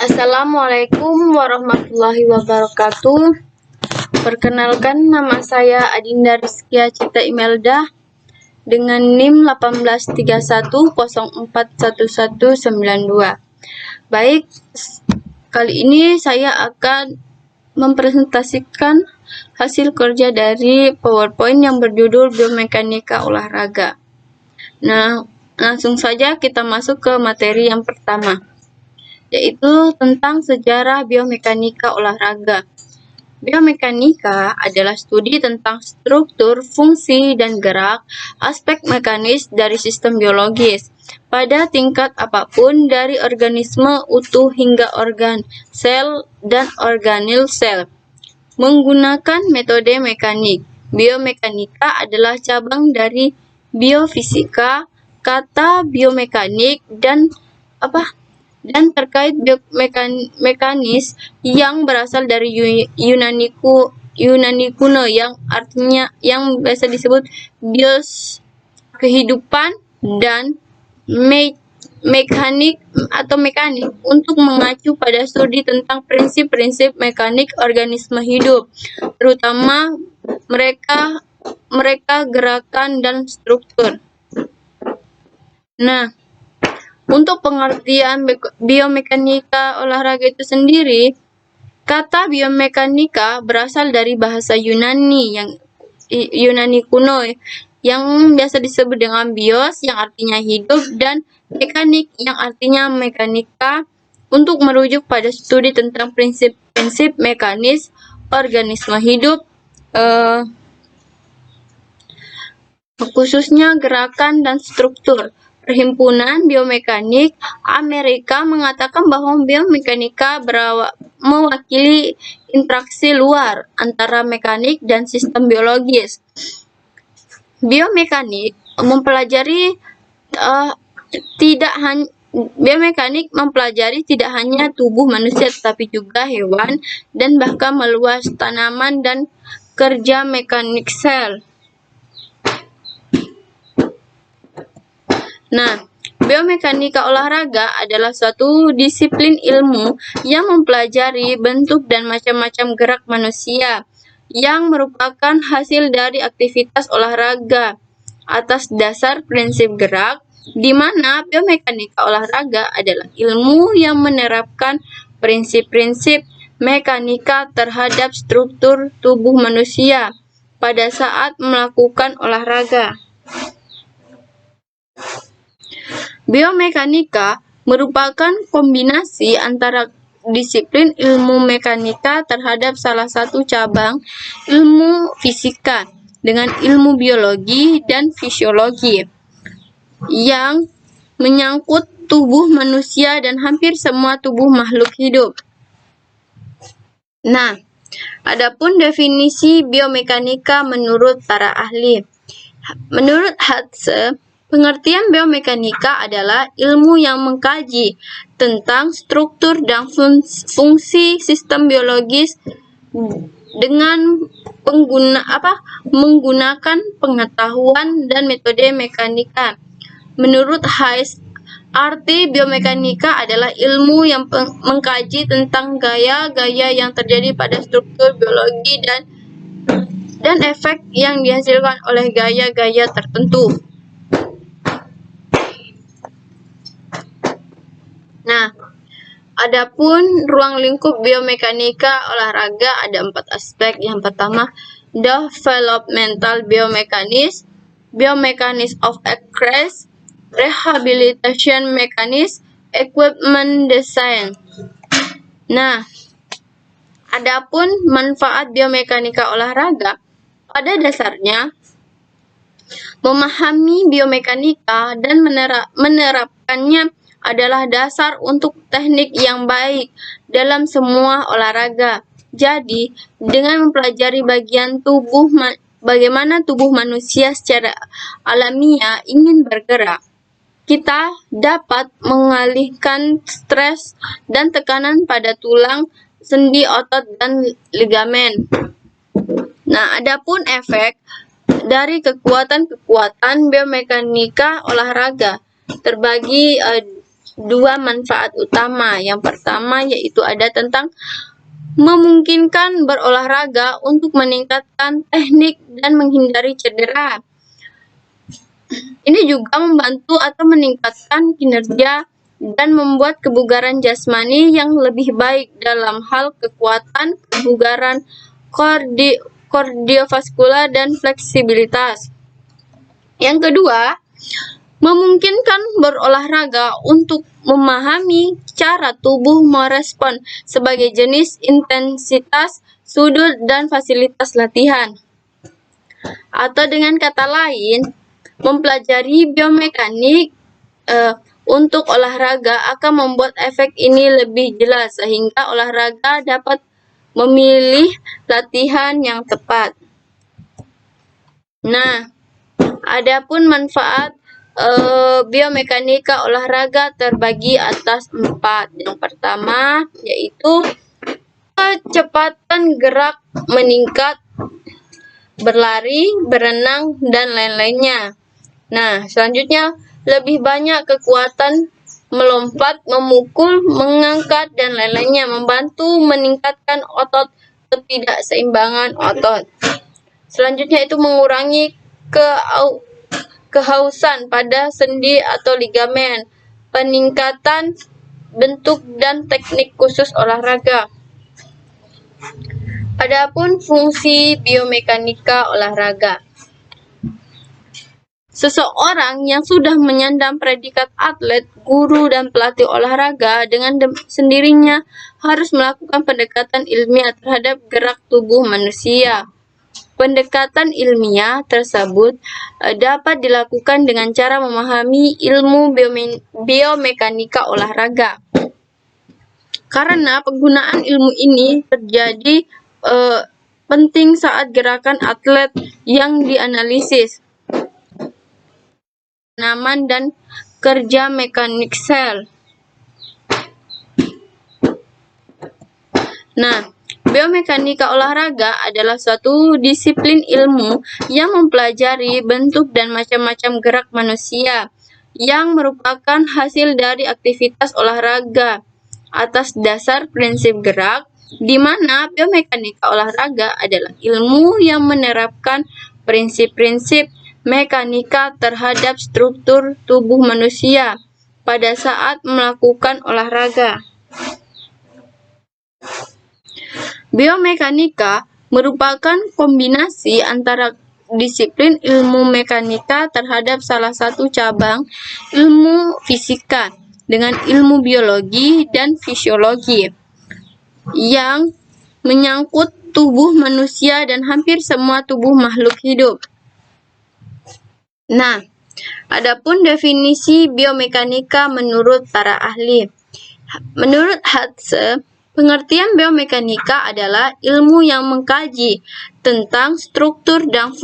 Assalamualaikum warahmatullahi wabarakatuh. Perkenalkan, nama saya Adinda Rizkia Cita Imelda dengan NIM 1831041192. Baik, kali ini saya akan mempresentasikan hasil kerja dari PowerPoint yang berjudul Biomekanika Olahraga. Nah, langsung saja kita masuk ke materi yang pertama, yaitu tentang sejarah biomekanika olahraga. Biomekanika adalah studi tentang struktur, fungsi, dan gerak aspek mekanis dari sistem biologis pada tingkat apapun, dari organisme utuh hingga organ, sel, dan organel sel, menggunakan metode mekanik. Biomekanika adalah cabang dari biofisika. Kata biomekanik dan terkait biomekanis yang berasal dari Yunani kuno yang artinya yang biasa disebut bios kehidupan dan mekanik atau mekanik untuk mengacu pada studi tentang prinsip-prinsip mekanik organisme hidup, terutama mereka gerakan dan struktur. Nah, untuk pengertian biomekanika olahraga itu sendiri, kata biomekanika berasal dari bahasa Yunani kuno yang biasa disebut dengan bios yang artinya hidup dan mekanik yang artinya mekanika, untuk merujuk pada studi tentang prinsip-prinsip mekanis organisme hidup, khususnya gerakan dan struktur. Perhimpunan Biomekanik Amerika mengatakan bahwa biomekanika mewakili interaksi luar antara mekanik dan sistem biologis. Biomekanik mempelajari tidak hanya tubuh manusia, tetapi juga hewan dan bahkan meluas tanaman dan kerja mekanik sel. Nah, biomekanika olahraga adalah suatu disiplin ilmu yang mempelajari bentuk dan macam-macam gerak manusia yang merupakan hasil dari aktivitas olahraga atas dasar prinsip gerak, di mana biomekanika olahraga adalah ilmu yang menerapkan prinsip-prinsip mekanika terhadap struktur tubuh manusia pada saat melakukan olahraga. Biomekanika merupakan kombinasi antara disiplin ilmu mekanika terhadap salah satu cabang ilmu fisika dengan ilmu biologi dan fisiologi yang menyangkut tubuh manusia dan hampir semua tubuh makhluk hidup. Nah, adapun definisi biomekanika menurut para ahli. Menurut Hatze, pengertian biomekanika adalah ilmu yang mengkaji tentang struktur dan fungsi sistem biologis dengan menggunakan pengetahuan dan metode mekanika. Menurut Hayes, arti biomekanika adalah ilmu yang mengkaji tentang gaya-gaya yang terjadi pada struktur biologi dan efek yang dihasilkan oleh gaya-gaya tertentu. Nah, adapun ruang lingkup biomekanika olahraga ada 4 aspek. Yang pertama, developmental biomekanis, biomekanis of exercise, rehabilitation mekanis, equipment design. Nah, adapun manfaat biomekanika olahraga, pada dasarnya memahami biomekanika dan menerapkannya adalah dasar untuk teknik yang baik dalam semua olahraga. Jadi, dengan mempelajari bagaimana tubuh manusia secara alamiah ingin bergerak, kita dapat mengalihkan stres dan tekanan pada tulang, sendi, otot, dan ligamen. Nah, adapun efek dari kekuatan biomekanika olahraga terbagi dua manfaat utama. Yang pertama yaitu ada tentang memungkinkan berolahraga untuk meningkatkan teknik dan menghindari cedera. Ini juga membantu atau meningkatkan kinerja dan membuat kebugaran jasmani yang lebih baik dalam hal kekuatan, kebugaran kardiovaskular dan fleksibilitas. Yang kedua, memungkinkan berolahraga untuk memahami cara tubuh merespon sebagai jenis, intensitas, sudut, dan fasilitas latihan. Atau dengan kata lain, mempelajari biomekanik untuk olahraga akan membuat efek ini lebih jelas sehingga olahraga dapat memilih latihan yang tepat. Nah, adapun manfaat biomekanika olahraga terbagi atas 4. Yang pertama yaitu kecepatan gerak meningkat, berlari, berenang, dan lain-lainnya. Nah, selanjutnya lebih banyak kekuatan melompat, memukul, mengangkat, dan lain-lainnya, membantu meningkatkan otot, ketidakseimbangan otot. Selanjutnya itu mengurangi kehausan pada sendi atau ligamen, peningkatan bentuk dan teknik khusus olahraga. Adapun fungsi biomekanika olahraga. Seseorang yang sudah menyandang predikat atlet, guru, dan pelatih olahraga dengan sendirinya harus melakukan pendekatan ilmiah terhadap gerak tubuh manusia. Pendekatan ilmiah tersebut dapat dilakukan dengan cara memahami ilmu biomekanika olahraga. Karena penggunaan ilmu ini terjadi penting saat gerakan atlet yang dianalisis, tanaman, dan kerja mekanik sel. Nah, biomekanika olahraga adalah suatu disiplin ilmu yang mempelajari bentuk dan macam-macam gerak manusia yang merupakan hasil dari aktivitas olahraga atas dasar prinsip gerak, di mana biomekanika olahraga adalah ilmu yang menerapkan prinsip-prinsip mekanika terhadap struktur tubuh manusia pada saat melakukan olahraga. Biomekanika merupakan kombinasi antara disiplin ilmu mekanika terhadap salah satu cabang ilmu fisika dengan ilmu biologi dan fisiologi yang menyangkut tubuh manusia dan hampir semua tubuh makhluk hidup. Nah, adapun definisi biomekanika menurut para ahli. Menurut Hatze, pengertian biomekanika adalah ilmu yang mengkaji tentang struktur dan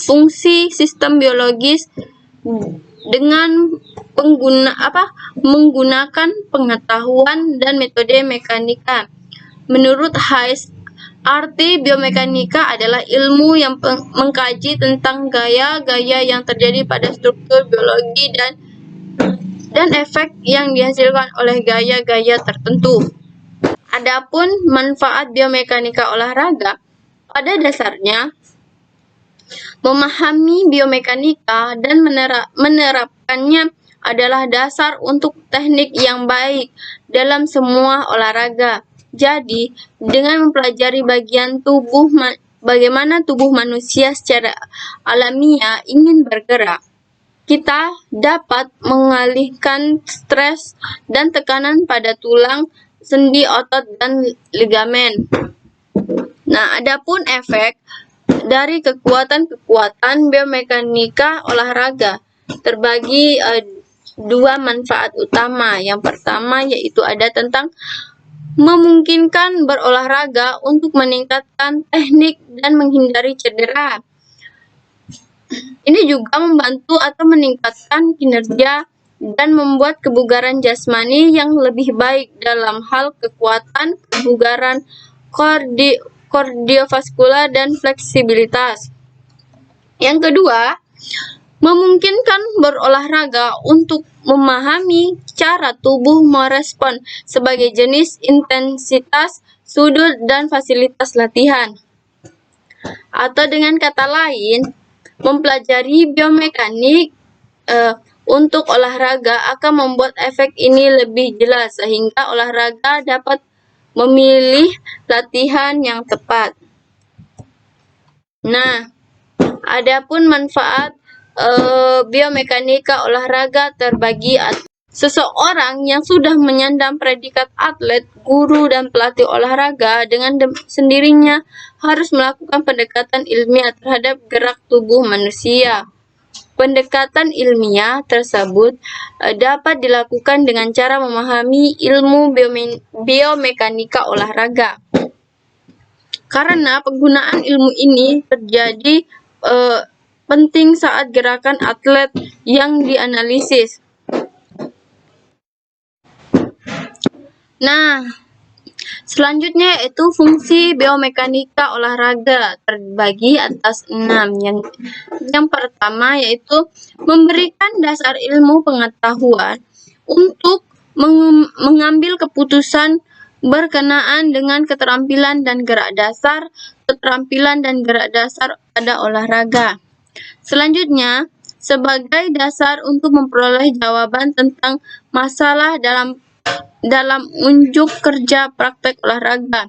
fungsi sistem biologis dengan menggunakan pengetahuan dan metode mekanika. Menurut Hayes, arti biomekanika adalah ilmu yang mengkaji tentang gaya-gaya yang terjadi pada struktur biologi dan efek yang dihasilkan oleh gaya-gaya tertentu. Adapun manfaat biomekanika olahraga, pada dasarnya memahami biomekanika dan menerapkannya adalah dasar untuk teknik yang baik dalam semua olahraga. Jadi, dengan mempelajari bagaimana tubuh manusia secara alamiah ingin bergerak, kita dapat mengalihkan stres dan tekanan pada tulang, sendi, otot, dan ligamen. Nah, adapun efek dari kekuatan biomekanika olahraga terbagi 2 manfaat utama. Yang pertama yaitu ada tentang memungkinkan berolahraga untuk meningkatkan teknik dan menghindari cedera. Ini juga membantu atau meningkatkan kinerja dan membuat kebugaran jasmani yang lebih baik dalam hal kekuatan, kebugaran kardiovaskular, dan fleksibilitas. Yang kedua, memungkinkan berolahraga untuk memahami cara tubuh merespon sebagai jenis, intensitas, sudut, dan fasilitas latihan. Atau dengan kata lain, mempelajari biomekanik untuk olahraga akan membuat efek ini lebih jelas sehingga olahraga dapat memilih latihan yang tepat. Nah, adapun manfaat biomekanika olahraga terbagi atas seseorang yang sudah menyandang predikat atlet, guru, dan pelatih olahraga dengan sendirinya harus melakukan pendekatan ilmiah terhadap gerak tubuh manusia. Pendekatan ilmiah tersebut dapat dilakukan dengan cara memahami ilmu biomekanika olahraga. Karena penggunaan ilmu ini terjadi penting saat gerakan atlet yang dianalisis. Nah, selanjutnya yaitu fungsi biomekanika olahraga terbagi atas 6. Yang pertama yaitu memberikan dasar ilmu pengetahuan untuk mengambil keputusan berkenaan dengan keterampilan dan gerak dasar pada olahraga. Selanjutnya, sebagai dasar untuk memperoleh jawaban tentang masalah dalam unjuk kerja praktek olahraga.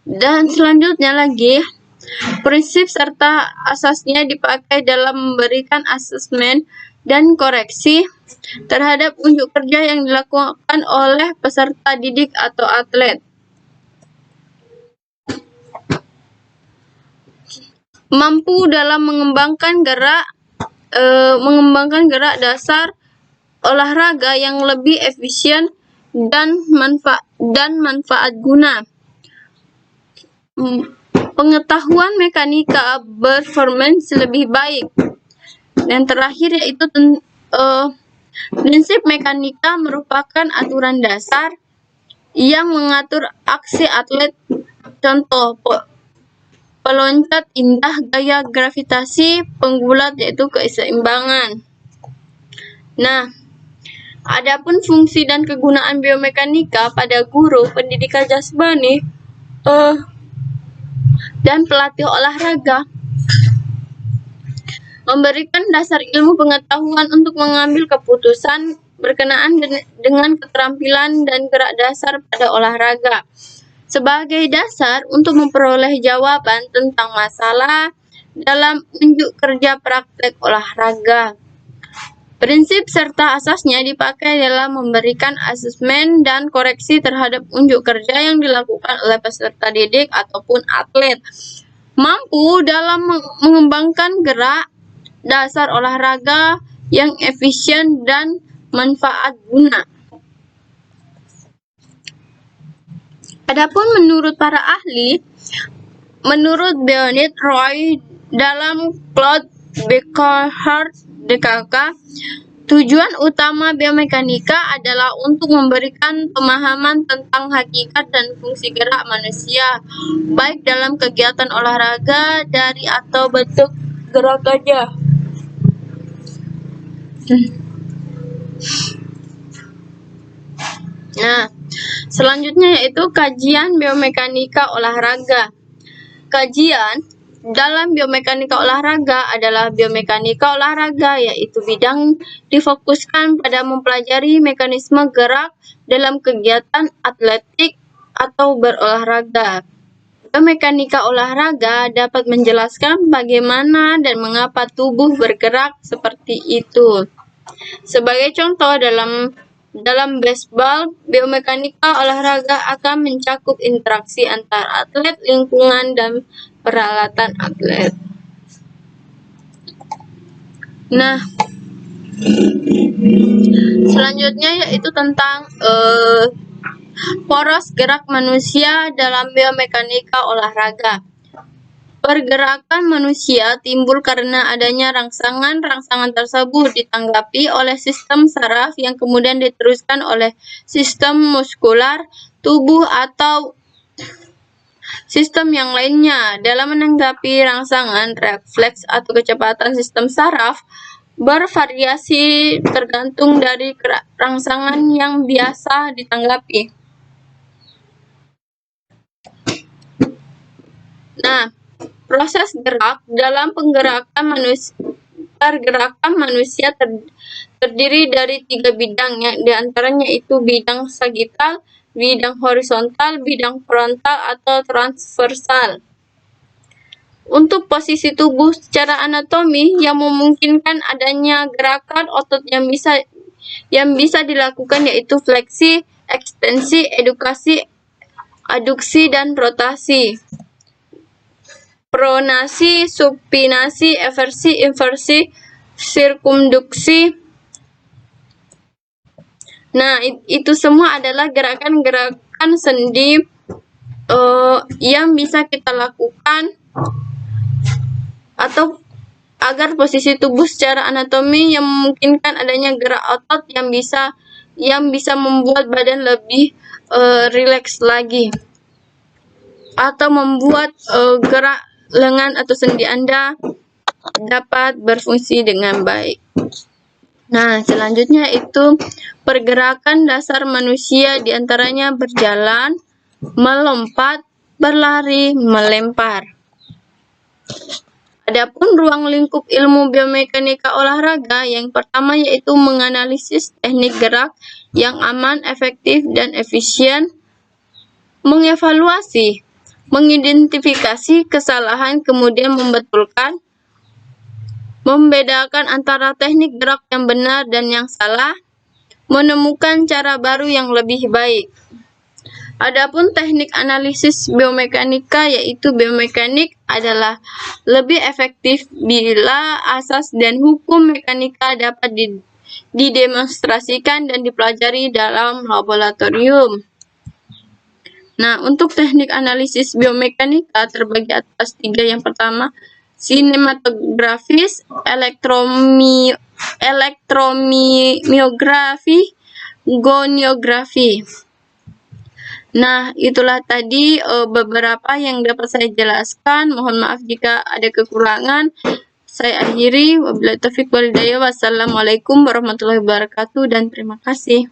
Dan selanjutnya lagi, prinsip serta asasnya dipakai dalam memberikan asesmen dan koreksi terhadap unjuk kerja yang dilakukan oleh peserta didik atau atlet. Mampu dalam mengembangkan gerak dasar olahraga yang lebih efisien dan manfaat guna. Pengetahuan mekanika performance lebih baik. Dan terakhir yaitu prinsip mekanika merupakan aturan dasar yang mengatur aksi atlet. Contoh, peloncat indah, gaya gravitasi, penggulat yaitu keseimbangan. Nah, adapun fungsi dan kegunaan biomekanika pada guru, pendidikan jasmani, dan pelatih olahraga memberikan dasar ilmu pengetahuan untuk mengambil keputusan berkenaan dengan keterampilan dan gerak dasar pada olahraga sebagai dasar untuk memperoleh jawaban tentang masalah dalam unjuk kerja praktek olahraga. Prinsip serta asasnya dipakai dalam memberikan asesmen dan koreksi terhadap unjuk kerja yang dilakukan oleh peserta didik ataupun atlet. Mampu dalam mengembangkan gerak dasar olahraga yang efisien dan manfaat guna. Adapun menurut para ahli, menurut Bennett Roy dalam Claude Bachelard DKK, tujuan utama biomekanika adalah untuk memberikan pemahaman tentang hakikat dan fungsi gerak manusia, baik dalam kegiatan olahraga dari atau bentuk gerakannya. Nah, selanjutnya yaitu kajian biomekanika olahraga. Kajian dalam biomekanika olahraga adalah biomekanika olahraga, yaitu bidang difokuskan pada mempelajari mekanisme gerak dalam kegiatan atletik atau berolahraga. Biomekanika olahraga dapat menjelaskan bagaimana dan mengapa tubuh bergerak seperti itu. Sebagai contoh, dalam baseball, biomekanika olahraga akan mencakup interaksi antar atlet, lingkungan, dan peralatan atlet. Nah, selanjutnya yaitu tentang poros gerak manusia dalam biomekanika olahraga. Pergerakan manusia timbul karena adanya rangsangan. Rangsangan tersebut ditanggapi oleh sistem saraf yang kemudian diteruskan oleh sistem muskular tubuh atau sistem yang lainnya. Dalam menanggapi rangsangan, refleks atau kecepatan sistem saraf bervariasi tergantung dari rangsangan yang biasa ditanggapi. Nah, proses gerak dalam pergerakan manusia terdiri dari 3 bidang, yang diantaranya itu bidang sagital, bidang horizontal, bidang frontal atau transversal. Untuk posisi tubuh secara anatomi yang memungkinkan adanya gerakan otot yang bisa dilakukan yaitu fleksi, ekstensi, aduksi dan rotasi. Pronasi, supinasi, eversi, inversi, sirkumduksi. Nah, itu semua adalah gerakan-gerakan sendi yang bisa kita lakukan atau agar posisi tubuh secara anatomi yang memungkinkan adanya gerak otot yang bisa membuat badan lebih rileks lagi, atau membuat gerak lengan atau sendi Anda dapat berfungsi dengan baik. Nah, selanjutnya itu pergerakan dasar manusia, diantaranya berjalan, melompat, berlari, melempar. Adapun ruang lingkup ilmu biomekanika olahraga yang pertama yaitu menganalisis teknik gerak yang aman, efektif, dan efisien, mengevaluasi, mengidentifikasi kesalahan, kemudian membetulkan, membedakan antara teknik gerak yang benar dan yang salah, menemukan cara baru yang lebih baik. Adapun teknik analisis biomekanika yaitu biomekanik adalah lebih efektif bila asas dan hukum mekanika dapat didemonstrasikan dan dipelajari dalam laboratorium. Nah, untuk teknik analisis biomekanika terbagi atas 3. Yang pertama, sinematografis, elektromiografi, goniografi. Nah, itulah tadi beberapa yang dapat saya jelaskan. Mohon maaf jika ada kekurangan. Saya akhiri. Wabillahi taufiq wal hidayah. Wassalamualaikum warahmatullahi wabarakatuh dan terima kasih.